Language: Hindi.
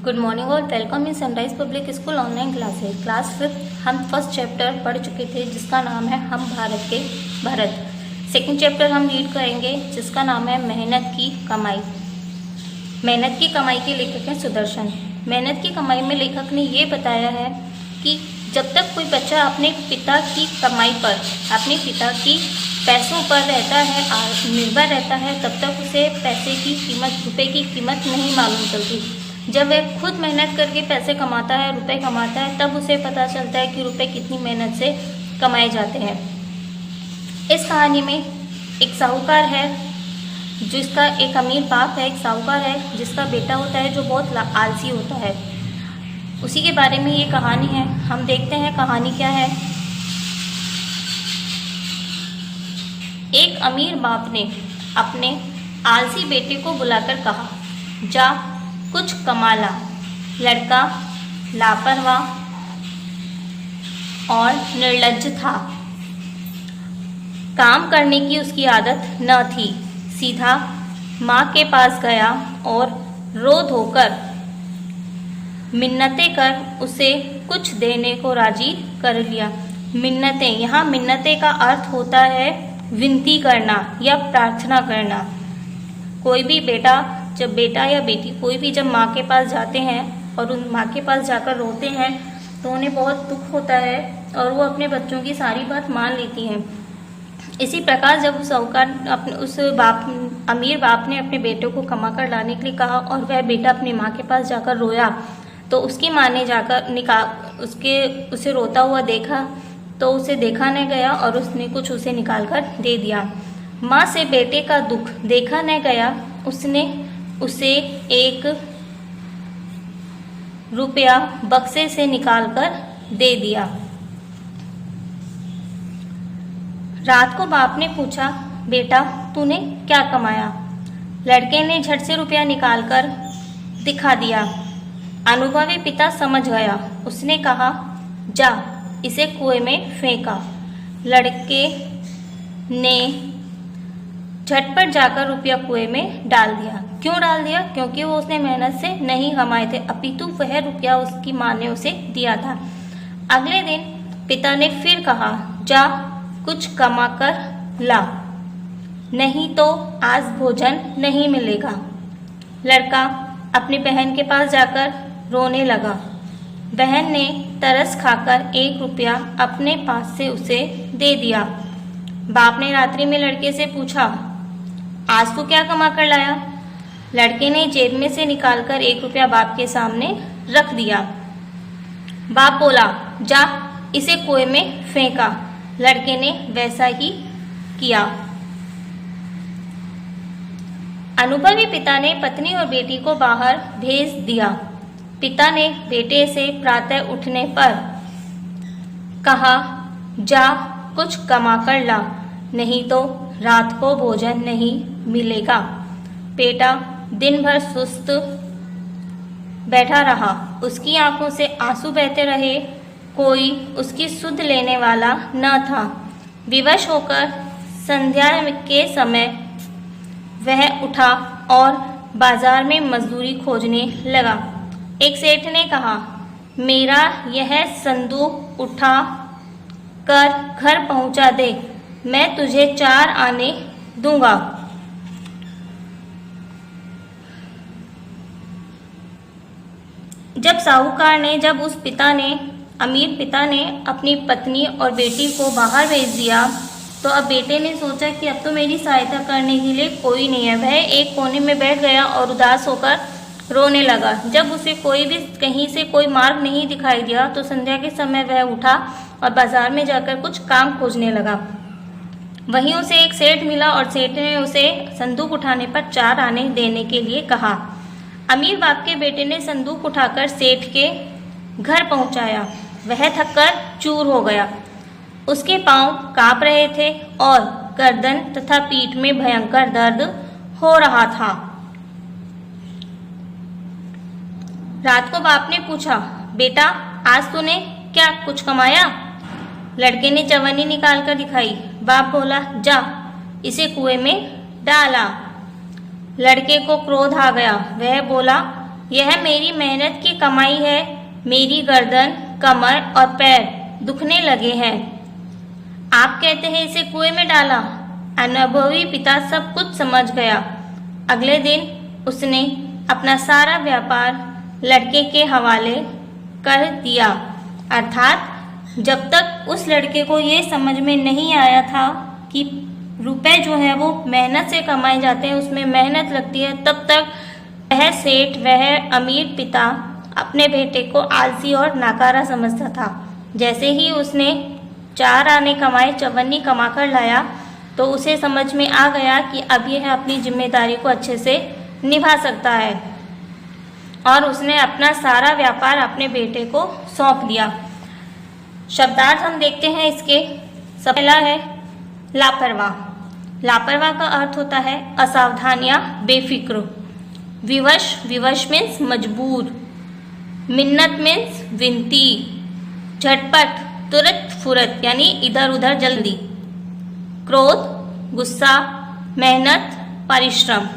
गुड मॉर्निंग और welcome in sunrise public school online classes. Class 5 हम फर्स्ट चैप्टर पढ़ चुके थे जिसका नाम है हम भारत के भारत। सेकंड चैप्टर हम रीड करेंगे जिसका नाम है मेहनत की कमाई। मेहनत की कमाई के लेखक हैं सुदर्शन। मेहनत की कमाई में लेखक ने ये बताया है कि जब तक कोई बच्चा अपने पिता की कमाई पर, अपने पिता की पैसों पर रहता है, निर्भर रहता है, तब तक उसे पैसे की कीमत, रुपए की कीमत नहीं मालूम चलती। जब वह खुद मेहनत करके पैसे कमाता है, रुपए कमाता है, तब उसे पता चलता है कि रुपए कितनी मेहनत से कमाए जाते हैं। इस कहानी में एक साहूकार है जिसका, एक अमीर बाप है, एक साहूकार है जिसका बेटा होता है जो बहुत आलसी होता है। उसी के बारे में ये कहानी है। हम देखते हैं कहानी क्या है। एक अमीर बाप ने अपने आलसी बेटे को बुलाकर कहा, जा कुछ कमा ला। लड़का लापरवाह और निर्लज्ज था। काम करने की उसकी आदत न थी। सीधा माँ के पास गया और रो धोकर मिन्नतें कर उसे कुछ देने को राजी कर लिया। मिन्नतें, यहाँ मिन्नतें का अर्थ होता है विनती करना या प्रार्थना करना। कोई भी जब बेटा या बेटी कोई भी जब माँ के पास जाते हैं और उन माँ के पास जाकर रोते हैं तो उन्हें बहुत दुख होता है और वो अपने बच्चों की सारी बात मान लेती हैं। इसी प्रकार जब उस अमीर बाप ने अपने बेटे को कमा कर लाने के लिए कहा और वह बेटा अपनी माँ के पास जाकर रोया तो उसकी माँ ने जाकर उसे रोता हुआ देखा तो उसे देखा न गया और उसने कुछ उसे निकाल कर दे दिया। माँ से बेटे का दुख देखा न गया, उसने उसे 1 रुपया बक्से से निकालकर दे दिया। रात को बाप ने पूछा, बेटा तूने क्या कमाया? लड़के ने झट से रुपया निकालकर दिखा दिया। अनुभवी पिता समझ गया। उसने कहा, जा इसे कुएं में फेंका। लड़के ने झटपट जाकर रुपया कुएं में डाल दिया। क्यों डाल दिया? क्योंकि वो उसने मेहनत से नहीं कमाए थे, अपितु वह रुपया उसकी माँ ने उसे दिया था। अगले दिन पिता ने फिर कहा, जा कुछ कमा कर ला, नहीं तो आज भोजन नहीं मिलेगा। लड़का अपनी बहन के पास जाकर रोने लगा। बहन ने तरस खाकर 1 रुपया अपने पास से उसे दे दिया। बाप ने रात्रि में लड़के से पूछा, आज तू क्या कमा कर लाया? लड़के ने जेब में से निकालकर 1 रुपया बाप के सामने रख दिया। बाप बोला, जा इसे कुएं में फेंका। लड़के ने वैसा ही किया। अनुभवी पिता ने पत्नी और बेटी को बाहर भेज दिया। पिता ने बेटे से प्रातः उठने पर कहा, जा कुछ कमा कर ला, नहीं तो रात को भोजन नहीं मिलेगा। बेटा दिन भर सुस्त बैठा रहा। उसकी आंखों से आंसू बहते रहे। कोई उसकी सुध लेने वाला न था। विवश होकर संध्या के समय वह उठा और बाजार में मजदूरी खोजने लगा। एक सेठ ने कहा, मेरा यह संदूक उठा कर घर पहुंचा दे, मैं तुझे 4 आने दूंगा। जब उस अमीर पिता ने अपनी पत्नी और बेटी को बाहर भेज दिया तो अब बेटे ने सोचा कि अब तो मेरी सहायता करने के लिए कोई नहीं है। वह एक कोने में बैठ गया और उदास होकर रोने लगा। जब उसे कहीं से कोई मार्ग नहीं दिखाई दिया तो संध्या के समय वह उठा और बाजार में जाकर कुछ काम खोजने लगा। वहीं उसे एक सेठ मिला और सेठ ने उसे संदूक उठाने पर 4 आने देने के लिए कहा। अमीर बाप के बेटे ने संदूक उठाकर सेठ के घर पहुंचाया। वह थककर चूर हो गया। उसके पांव कांप रहे थे और गर्दन तथा पीठ में भयंकर दर्द हो रहा था। रात को बाप ने पूछा, बेटा आज तूने क्या कुछ कमाया? लड़के ने चवन्नी निकाल कर दिखाई। बाप बोला, जा इसे कुएं में डाला। लड़के को क्रोध आ गया। वह बोला, यह मेरी मेहनत की कमाई है। मेरी गर्दन, कमर और पैर दुखने लगे हैं। आप कहते हैं इसे कुएं में डाला। अनुभवी पिता सब कुछ समझ गया। अगले दिन उसने अपना सारा व्यापार लड़के के हवाले कर दिया। अर्थात जब तक उस लड़के को ये समझ में नहीं आया था कि रुपए जो है वो मेहनत से कमाए जाते हैं, उसमें मेहनत लगती है, तब तक वह सेठ, वह अमीर पिता अपने बेटे को आलसी और नाकारा समझता था। जैसे ही उसने 4 आने कमाए, चवन्नी कमा कर लाया, तो उसे समझ में आ गया कि अब यह अपनी जिम्मेदारी को अच्छे से निभा सकता है और उसने अपना सारा व्यापार अपने बेटे को सौंप दिया। शब्दार्थ हम देखते हैं इसके। सब पहला है लापरवाह। लापरवाह का अर्थ होता है असावधान या बेफिक्र। विवश, विवश मीन्स मजबूर। मिन्नत मीन्स विनती। झटपट, तुरंत फुरत यानी इधर उधर जल्दी। क्रोध, गुस्सा। मेहनत, परिश्रम।